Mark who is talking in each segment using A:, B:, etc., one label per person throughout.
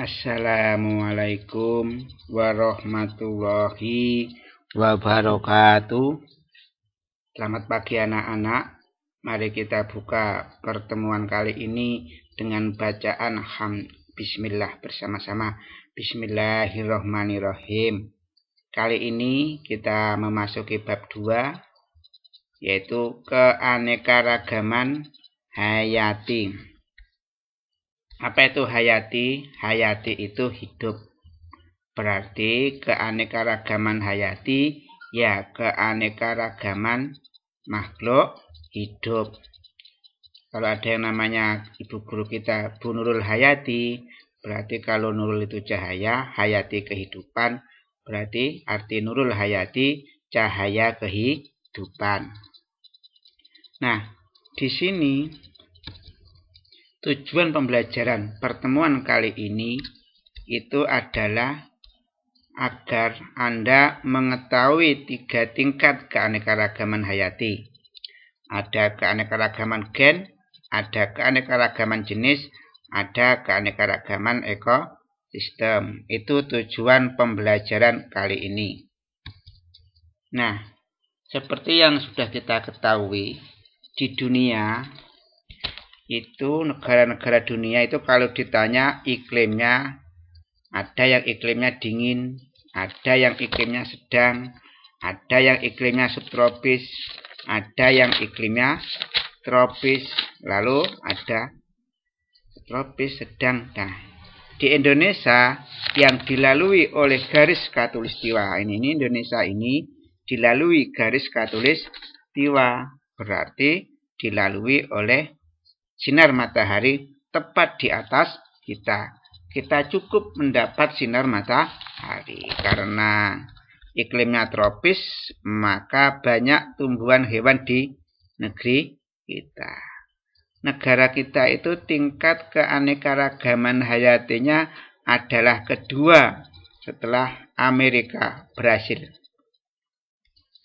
A: Assalamualaikum warahmatullahi wabarakatuh. Selamat pagi anak-anak. Mari kita buka pertemuan kali ini dengan bacaan Bismillah bersama-sama. Bismillahirrahmanirrahim. Kali ini kita memasuki bab 2, yaitu keanekaragaman hayati. Apa itu hayati? Hayati itu hidup. Berarti keanekaragaman hayati ya keanekaragaman makhluk hidup. Kalau ada yang namanya ibu guru kita Bu Nurul Hayati, berarti kalau Nurul itu cahaya, hayati kehidupan, berarti arti Nurul Hayati cahaya kehidupan. Nah, di sini tujuan pembelajaran pertemuan kali ini itu adalah agar Anda mengetahui 3 tingkat keanekaragaman hayati. Ada keanekaragaman gen, ada keanekaragaman jenis, ada keanekaragaman ekosistem. Itu tujuan pembelajaran kali ini. Nah, seperti yang sudah kita ketahui, di dunia itu negara-negara dunia itu kalau ditanya iklimnya, ada yang iklimnya dingin, ada yang iklimnya sedang, ada yang iklimnya subtropis, ada yang iklimnya tropis, lalu ada tropis sedang. Nah, di Indonesia yang dilalui oleh garis khatulistiwa ini Indonesia ini dilalui garis khatulistiwa, berarti dilalui oleh sinar matahari tepat di atas kita. Kita cukup mendapat sinar matahari. Karena iklimnya tropis, maka banyak tumbuhan hewan di negeri kita. Negara kita itu tingkat keanekaragaman hayatinya adalah kedua setelah Amerika, Brasil.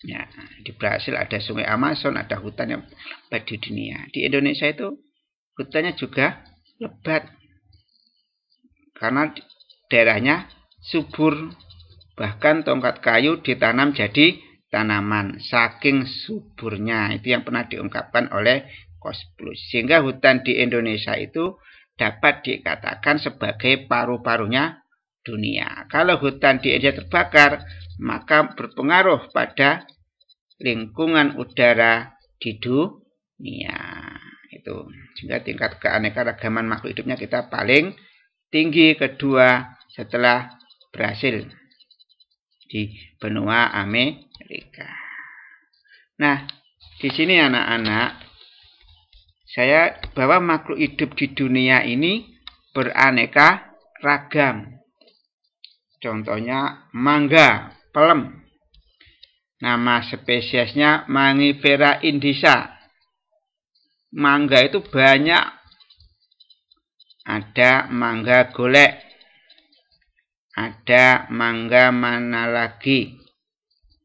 A: Ya, di Brasil ada sungai Amazon, ada hutan yang lebat di dunia. Di Indonesia itu hutannya juga lebat karena daerahnya subur, bahkan tongkat kayu ditanam jadi tanaman saking suburnya. Itu yang pernah diungkapkan oleh Kosplus. Sehingga hutan di Indonesia itu dapat dikatakan sebagai paru-parunya dunia. Kalau hutan di Indonesia terbakar, maka berpengaruh pada lingkungan udara di dunia. Itu sehingga tingkat keanekaragaman makhluk hidupnya kita paling tinggi, kedua setelah Brasil di benua Amerika. Nah, di sini anak-anak, saya bahwa makhluk hidup di dunia ini beraneka ragam. Contohnya mangga, pelem. Nama spesiesnya Mangifera indisa. Mangga itu banyak. Ada mangga golek, ada mangga mana lagi,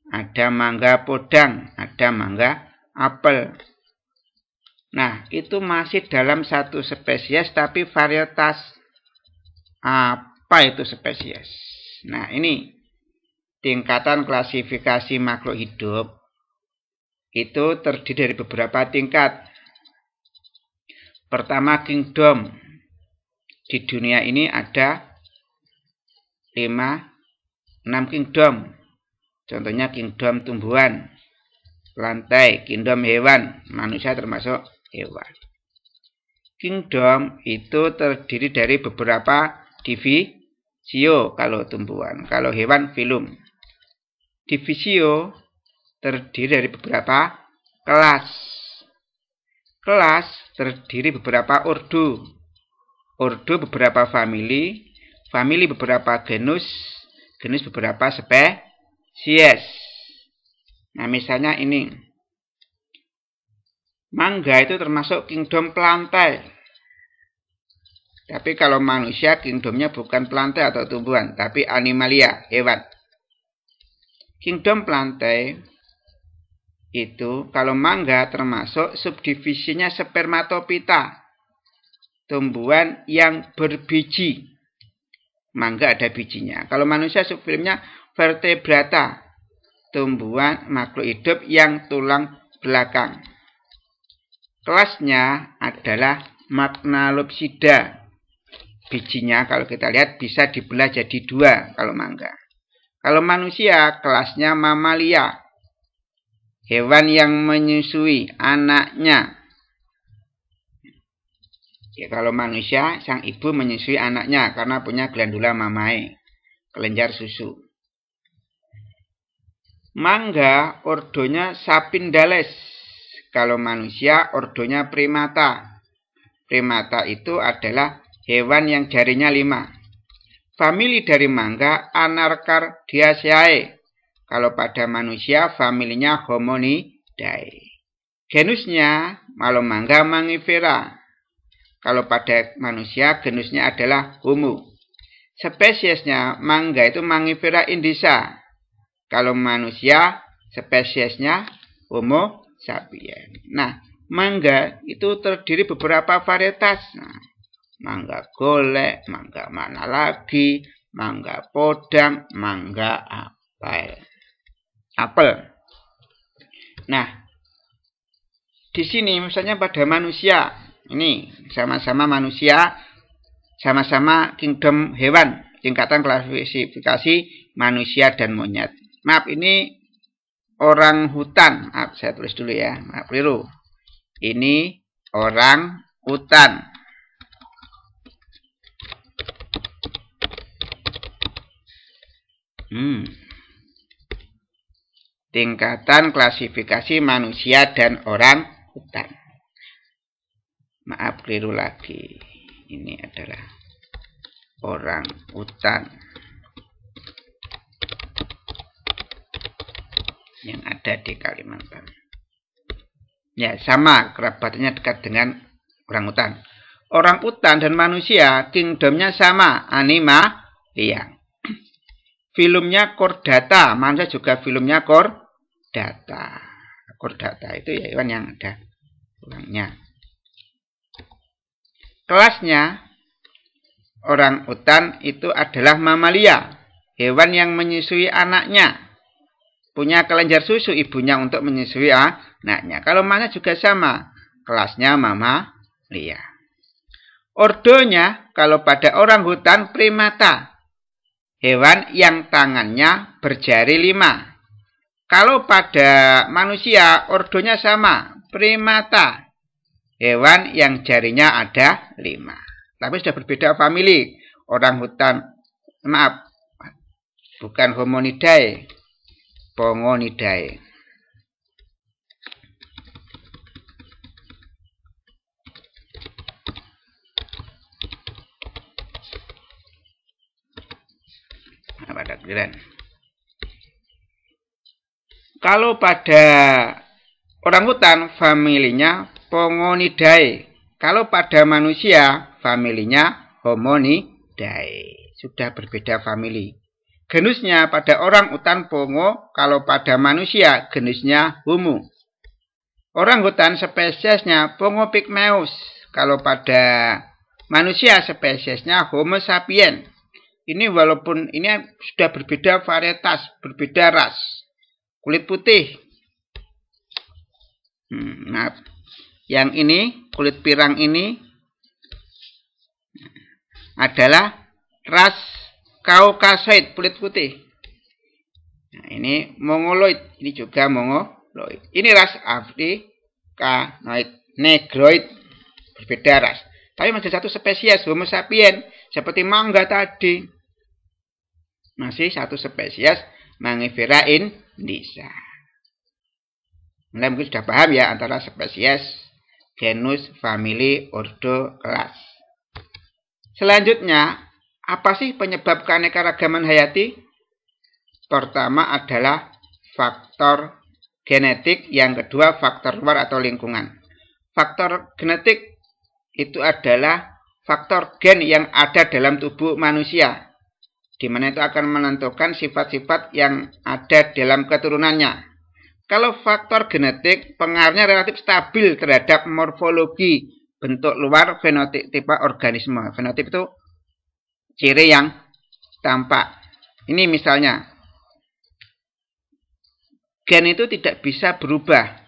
A: ada mangga podang, ada mangga apel. Nah, itu masih dalam satu spesies tapi varietas. Apa itu spesies? Nah, ini tingkatan klasifikasi makhluk hidup itu terdiri dari beberapa tingkat. Pertama, kingdom. Di dunia ini ada 6 kingdom. Contohnya kingdom tumbuhan, lantai, kingdom hewan, manusia termasuk hewan. Kingdom itu terdiri dari beberapa divisio kalau tumbuhan, kalau hewan filum. Divisio terdiri dari beberapa kelas. Kelas terdiri beberapa ordo. Ordo beberapa famili, famili beberapa genus, genus beberapa spesies. Nah, misalnya ini. Mangga itu termasuk kingdom plantae. Tapi kalau manusia kingdomnya bukan plantae atau tumbuhan, tapi animalia, hewan. Kingdom plantae itu kalau mangga termasuk subdivisinya spermatopita, tumbuhan yang berbiji. mangga ada bijinya. Kalau manusia subfilmnya vertebrata, tumbuhan makhluk hidup yang tulang belakang. Kelasnya adalah Magnalopsida. Bijinya kalau kita lihat bisa dibelah jadi 2 kalau mangga. Kalau manusia kelasnya Mamalia. Hewan yang menyusui anaknya. Ya, kalau manusia sang ibu menyusui anaknya karena punya glandula mamae, kelenjar susu. Mangga ordonya Sapindales. Kalau manusia ordonya Primata. Primata itu adalah hewan yang jarinya 5. Famili dari mangga Anarcardiaceae. Kalau pada manusia familinya Hominidae. Genusnya kalau mangga Mangifera. Kalau pada manusia genusnya adalah Homo. Spesiesnya mangga itu Mangifera indica. Kalau manusia spesiesnya Homo sapien. Nah, mangga itu terdiri beberapa varietas. Nah, mangga golek, mangga mana lagi, mangga podang, mangga apel. Nah, di sini misalnya pada manusia, ini sama-sama manusia, sama-sama kingdom hewan, tingkatan klasifikasi manusia dan monyet. Maaf, ini orang hutan. Maaf, saya tulis dulu ya. Maaf, keliru. Ini orang hutan. Tingkatan klasifikasi manusia dan orang hutan. Maaf, keliru lagi. Ini adalah orang hutan yang ada di Kalimantan. Ya, sama kerabatannya dekat dengan orang hutan. Orang hutan dan manusia kingdomnya sama, Animalia. Filumnya Chordata, manusia juga filumnya Chordata. Chordata itu ya hewan yang ada tulangnya. Kelasnya orang hutan itu adalah Mamalia, hewan yang menyusui anaknya. Punya kelenjar susu ibunya untuk menyusui anaknya. Kalau mana juga sama. Kelasnya Mamalia. Ordonya kalau pada orang hutan Primata. Hewan yang tangannya berjari 5. Kalau pada manusia ordonya sama. Primata. Hewan yang jarinya ada 5. Tapi sudah berbeda famili. Orang hutan, maaf, bukan Hominidae. Pongonidae. Pada giliran. Kalau pada orang hutan familinya Pongonidae. Kalau pada manusia familinya Hominidae. Sudah berbeda famili. Genusnya pada orang hutan Pongo, kalau pada manusia genusnya Homo. Orang hutan spesiesnya Pongo pygmaeus, kalau pada manusia spesiesnya Homo sapien. Ini walaupun ini sudah berbeda varietas, berbeda ras. Kulit putih. Nah, yang ini, kulit pirang ini adalah ras Caucasoid, kulit putih. Nah, ini Mongoloid, ini juga Mongoloid. Ini ras Africanoid, Negroid, berbeda ras. Tapi masih satu spesies Homo sapien, seperti mangga tadi. Masih satu spesies Mangifera indica. Mulai mungkin sudah paham ya antara spesies, genus, famili, ordo, kelas. Selanjutnya, apa sih penyebab keanekaragaman hayati? Pertama adalah faktor genetik, yang kedua faktor luar atau lingkungan. Faktor genetik itu adalah faktor gen yang ada dalam tubuh manusia, di mana itu akan menentukan sifat-sifat yang ada dalam keturunannya. Kalau faktor genetik pengaruhnya relatif stabil terhadap morfologi bentuk luar fenotip organisme. Fenotip itu ciri yang tampak. Ini misalnya, gen itu tidak bisa berubah.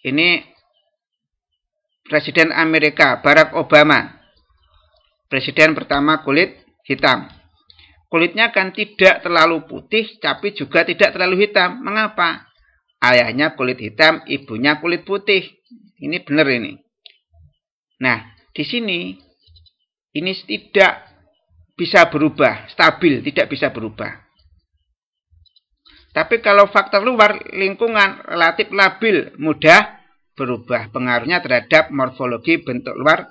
A: Ini Presiden Amerika, Barack Obama. Presiden pertama kulit hitam. Kulitnya kan tidak terlalu putih, tapi juga tidak terlalu hitam. Mengapa? Ayahnya kulit hitam, ibunya kulit putih. Ini benar ini. Nah, di sini ini tidak bisa berubah, stabil, tidak bisa berubah. Tapi kalau faktor luar, lingkungan relatif labil, mudah berubah. Pengaruhnya terhadap morfologi bentuk luar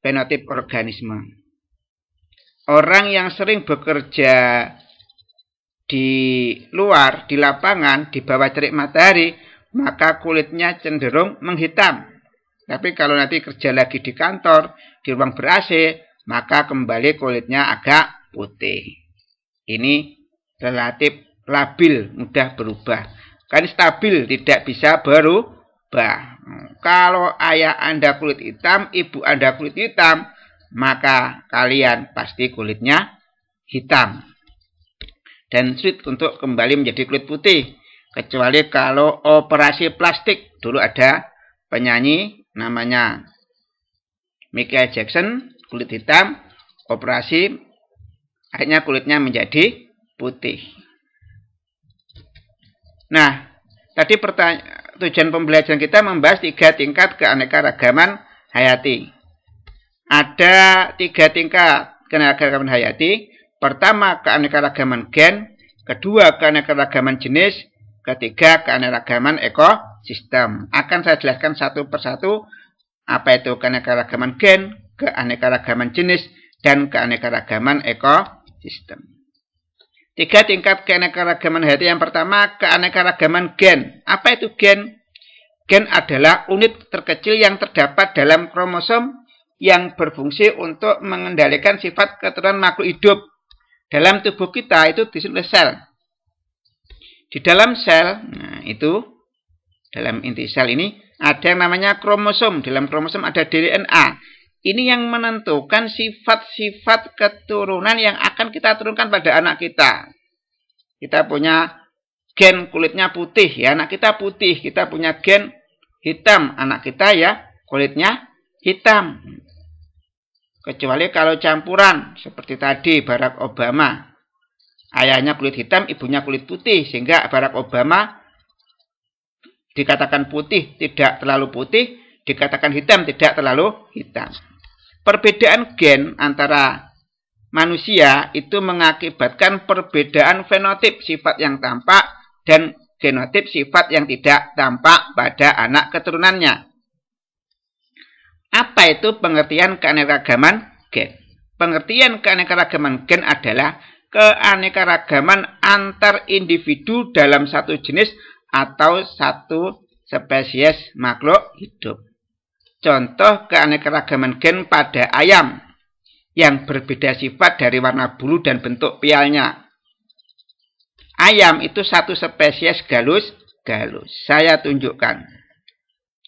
A: fenotip organisme. Orang yang sering bekerja di luar, di lapangan, di bawah terik matahari, maka kulitnya cenderung menghitam. Tapi kalau nanti kerja lagi di kantor, di ruang ber-AC, maka kembali kulitnya agak putih. Ini relatif labil, mudah berubah. Kan stabil, tidak bisa berubah. Kalau ayah Anda kulit hitam, ibu Anda kulit hitam, maka kalian pasti kulitnya hitam. Dan sulit untuk kembali menjadi kulit putih. Kecuali kalau operasi plastik. Dulu ada penyanyi namanya Michael Jackson, kulit hitam, operasi, akhirnya kulitnya menjadi putih. Nah, tadi tujuan pembelajaran kita membahas 3 tingkat keanekaragaman hayati. Ada 3 tingkat keanekaragaman hayati. Pertama, keanekaragaman gen. Kedua, keanekaragaman jenis. Ketiga, keanekaragaman ekosistem. Akan saya jelaskan satu persatu apa itu keanekaragaman gen, keanekaragaman jenis, dan keanekaragaman ekosistem. 3 tingkat keanekaragaman hayati. Yang pertama, keanekaragaman gen. Apa itu gen? Gen adalah unit terkecil yang terdapat dalam kromosom yang berfungsi untuk mengendalikan sifat keturunan makhluk hidup. Dalam tubuh kita itu disebut sel. Di dalam sel, nah itu, dalam inti sel ini, ada yang namanya kromosom. Dalam kromosom ada DNA. Ini yang menentukan sifat-sifat keturunan yang akan kita turunkan pada anak kita. Kita punya gen kulitnya putih, ya anak kita putih. Kita punya gen hitam, anak kita ya kulitnya hitam. Kecuali kalau campuran, seperti tadi Barack Obama. Ayahnya kulit hitam, ibunya kulit putih. Sehingga Barack Obama dikatakan putih, tidak terlalu putih. Dikatakan hitam, tidak terlalu hitam. Perbedaan gen antara manusia itu mengakibatkan perbedaan fenotip sifat yang tampak dan genotip sifat yang tidak tampak pada anak keturunannya. Apa itu pengertian keanekaragaman gen? Pengertian keanekaragaman gen adalah keanekaragaman antar individu dalam satu jenis atau satu spesies makhluk hidup. Contoh keanekaragaman gen pada ayam yang berbeda sifat dari warna bulu dan bentuk pialnya. Ayam itu satu spesies galus. Saya tunjukkan.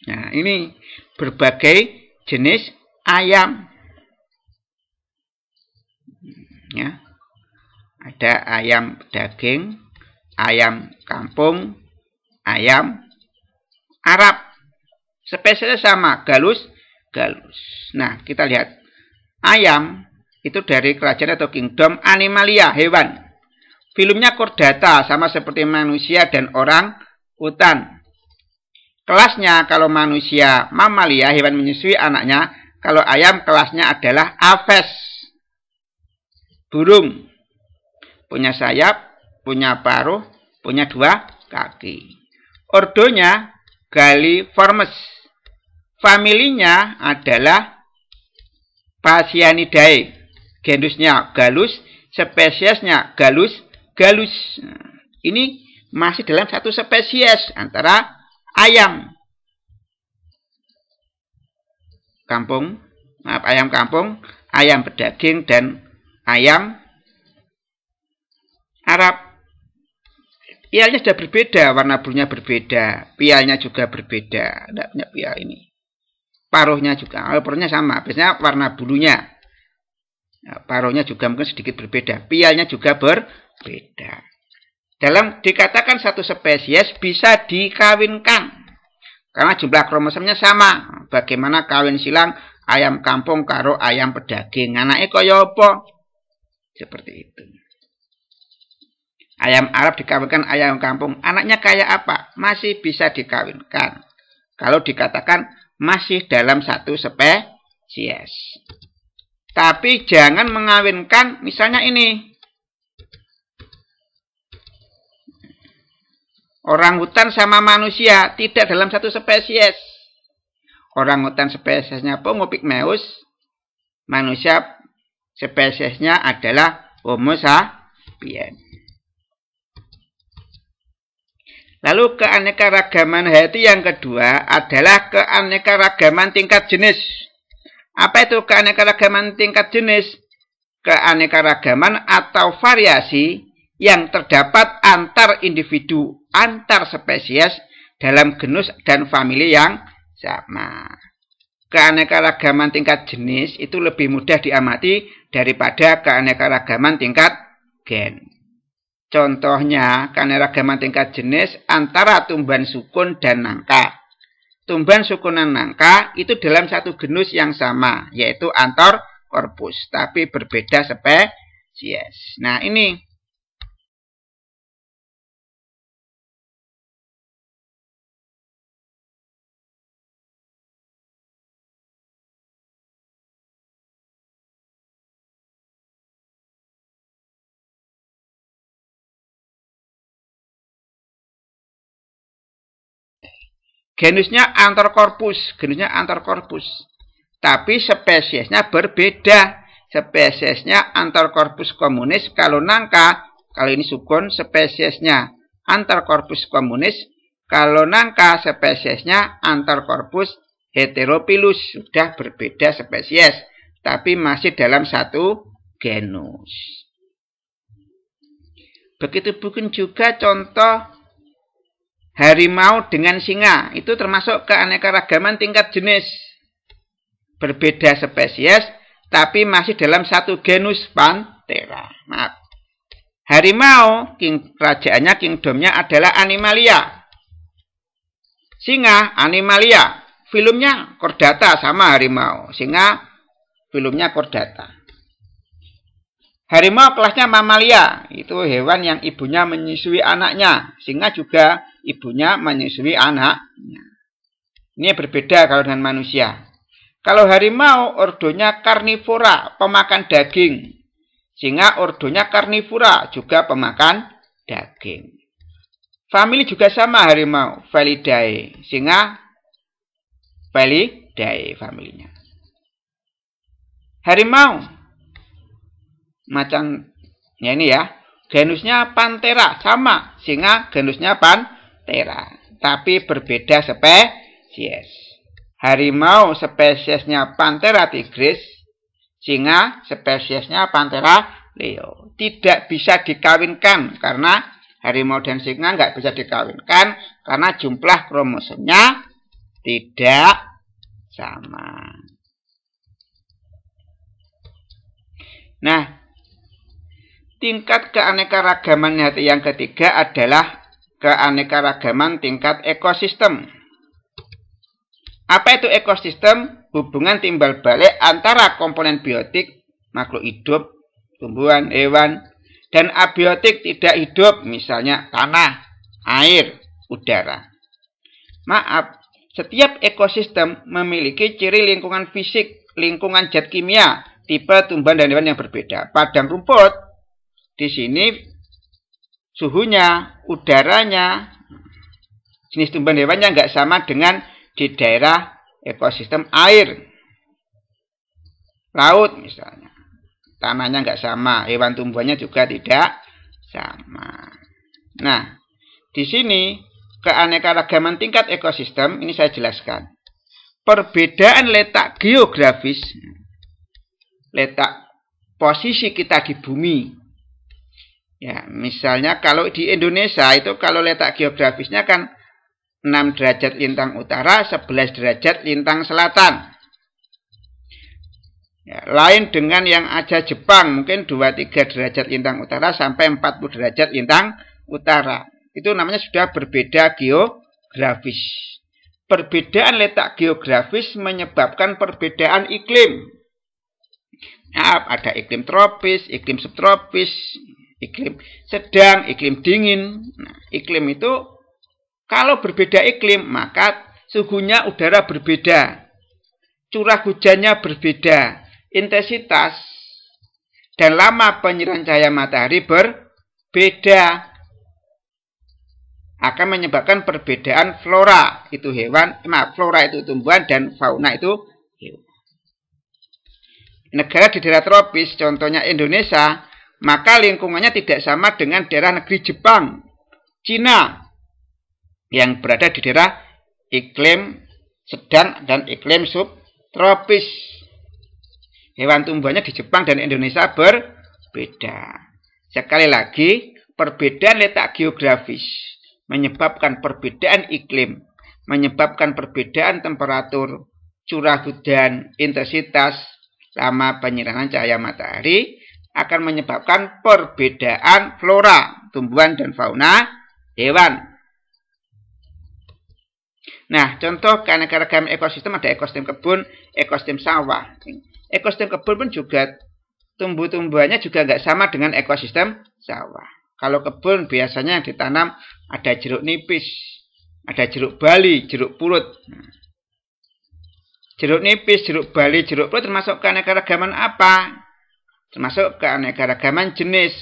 A: Nah, ini berbagai jenis ayam. Ya. Ada ayam daging, ayam kampung, ayam Arab. Spesiesnya sama, galus. Nah, kita lihat. Ayam itu dari kerajaan atau kingdom Animalia, hewan. Filumnya chordata, sama seperti manusia dan orang hutan. Kelasnya kalau manusia mamalia, hewan menyusui anaknya. Kalau ayam kelasnya adalah Aves. Burung. Punya sayap, punya paruh, punya 2 kaki. Ordonya Galliformes. Familinya adalah Phasianidae. Genusnya Gallus, spesiesnya Gallus. Nah, ini masih dalam satu spesies antara ayam kampung, ayam kampung, ayam pedaging, dan ayam Arab. Pialnya sudah berbeda, warna bulunya berbeda, pialnya juga berbeda. Tidak punya pial ini. Paruhnya juga, paruhnya sama, biasanya warna bulunya. Paronya juga mungkin sedikit berbeda. Pialnya juga berbeda. Dalam dikatakan satu spesies bisa dikawinkan. Karena jumlah kromosomnya sama. Bagaimana kawin silang ayam kampung karo ayam pedaging. Anaknya kaya apa? Seperti itu. Ayam Arab dikawinkan ayam kampung. Anaknya kayak apa? Masih bisa dikawinkan. Kalau dikatakan masih dalam satu spesies. Tapi jangan mengawinkan misalnya ini. Orangutan sama manusia tidak dalam satu spesies. Orangutan spesiesnya Homo pygmaeus. Manusia spesiesnya adalah Homo sapiens. Lalu keanekaragaman hayati yang kedua adalah keanekaragaman tingkat jenis. Apa itu keanekaragaman tingkat jenis? Keanekaragaman atau variasi yang terdapat antar individu, antar spesies dalam genus dan famili yang sama. Keanekaragaman tingkat jenis itu lebih mudah diamati daripada keanekaragaman tingkat gen. Contohnya, keanekaragaman tingkat jenis antara tumbuhan sukun dan nangka. Tumbuhan sukun dan nangka itu dalam satu genus yang sama, yaitu Anthorcorpus, tapi berbeda spesies. Nah, ini genusnya Anthorcorpus, tapi spesiesnya berbeda. Spesiesnya Anthorcorpus communis kalau nangka, kalau ini sukun spesiesnya Anthorcorpus communis, kalau nangka spesiesnya Anthorcorpus heteropilus, sudah berbeda spesies, tapi masih dalam satu genus. Begitu pun juga contoh harimau dengan singa, itu termasuk keanekaragaman tingkat jenis. Berbeda spesies, tapi masih dalam satu genus Panthera. Maaf. Harimau, kerajaannya, kingdomnya adalah Animalia. Singa, Animalia. Filumnya Chordata, sama harimau. Singa, filumnya Chordata. Harimau kelasnya Mamalia, itu hewan yang ibunya menyusui anaknya. Singa juga ibunya menyusui anaknya. Ini berbeda kalau dengan manusia. Kalau harimau ordonya karnivora, pemakan daging. Singa ordonya karnivora, juga pemakan daging. Famili juga sama harimau, Felidae. Singa Felidae familinya. Harimau macam ya ini ya, genusnya Panthera, sama, singa genusnya Panthera, tapi berbeda spesies. Harimau spesiesnya Panthera tigris, singa spesiesnya Panthera leo. Tidak bisa dikawinkan karena harimau dan singa nggak bisa dikawinkan karena jumlah kromosomnya tidak sama. Nah, tingkat keanekaragaman hayati yang ketiga adalah keanekaragaman tingkat ekosistem. Apa itu ekosistem? Hubungan timbal balik antara komponen biotik, makhluk hidup, tumbuhan, hewan, dan abiotik tidak hidup, misalnya tanah, air, udara. Maaf, setiap ekosistem memiliki ciri lingkungan fisik, lingkungan zat kimia, tipe tumbuhan dan hewan yang berbeda. Padang rumput, di sini suhunya, udaranya, jenis tumbuhan hewannya nggak sama dengan di daerah ekosistem air. Laut misalnya. Tanahnya nggak sama, hewan tumbuhannya juga tidak sama. Nah, di sini keanekaragaman tingkat ekosistem, ini saya jelaskan. Perbedaan letak geografis, letak posisi kita di bumi. Ya, misalnya kalau di Indonesia itu kalau letak geografisnya kan 6 derajat lintang utara, 11 derajat lintang selatan. Ya, lain dengan yang aja Jepang, mungkin 2-3 derajat lintang utara sampai 40 derajat lintang utara. Itu namanya sudah berbeda geografis. Perbedaan letak geografis menyebabkan perbedaan iklim. Nah, ada iklim tropis, iklim subtropis, iklim sedang, iklim dingin. Nah, iklim itu kalau berbeda iklim, maka suhunya udara berbeda. Curah hujannya berbeda. Intensitas dan lama penyerahan cahaya matahari berbeda. Akan menyebabkan perbedaan flora itu hewan, flora itu tumbuhan dan fauna itu hewan. Negara di daerah tropis, contohnya Indonesia, maka lingkungannya tidak sama dengan daerah negeri Jepang, Cina, yang berada di daerah iklim sedang dan iklim subtropis. Hewan tumbuhannya di Jepang dan Indonesia berbeda. Sekali lagi, perbedaan letak geografis menyebabkan perbedaan iklim, menyebabkan perbedaan temperatur, curah hujan, intensitas, lama penyerahan cahaya matahari, akan menyebabkan perbedaan flora, tumbuhan dan fauna, hewan. Nah, contoh keanekaragaman ekosistem ada ekosistem kebun, ekosistem sawah. Ekosistem kebun pun juga tumbuh-tumbuhannya juga nggak sama dengan ekosistem sawah. Kalau kebun biasanya yang ditanam ada jeruk nipis, ada jeruk bali, jeruk purut. Jeruk nipis, jeruk bali, jeruk purut termasuk keanekaragaman apa? Termasuk keanekaragaman jenis.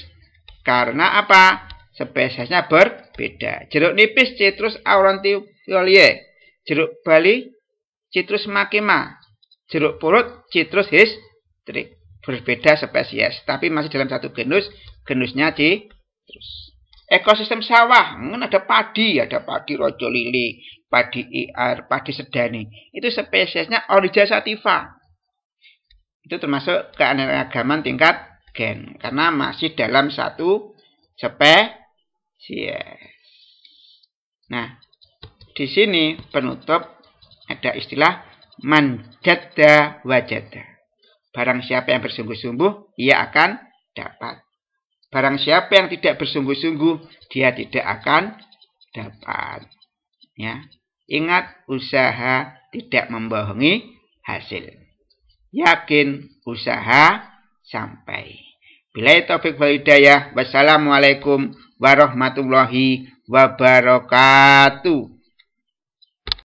A: Karena apa? Spesiesnya berbeda. Jeruk nipis Citrus aurantifolia, jeruk bali Citrus makema, jeruk purut Citrus hystrix. Berbeda spesies, tapi masih dalam satu genus, genusnya Citrus. Ekosistem sawah, ada padi rojo lili, padi iar, padi sedani. Itu spesiesnya Oryza sativa. Itu termasuk keanekaragaman tingkat gen, karena masih dalam satu spesies. Nah, di sini penutup ada istilah manjada wajada. Barang siapa yang bersungguh-sungguh, ia akan dapat. Barang siapa yang tidak bersungguh-sungguh, dia tidak akan dapat. Ya, ingat, usaha tidak membohongi hasil. Yakin usaha sampai. Billahi taufiq wal hidayah. Wassalamualaikum warahmatullahi wabarakatuh.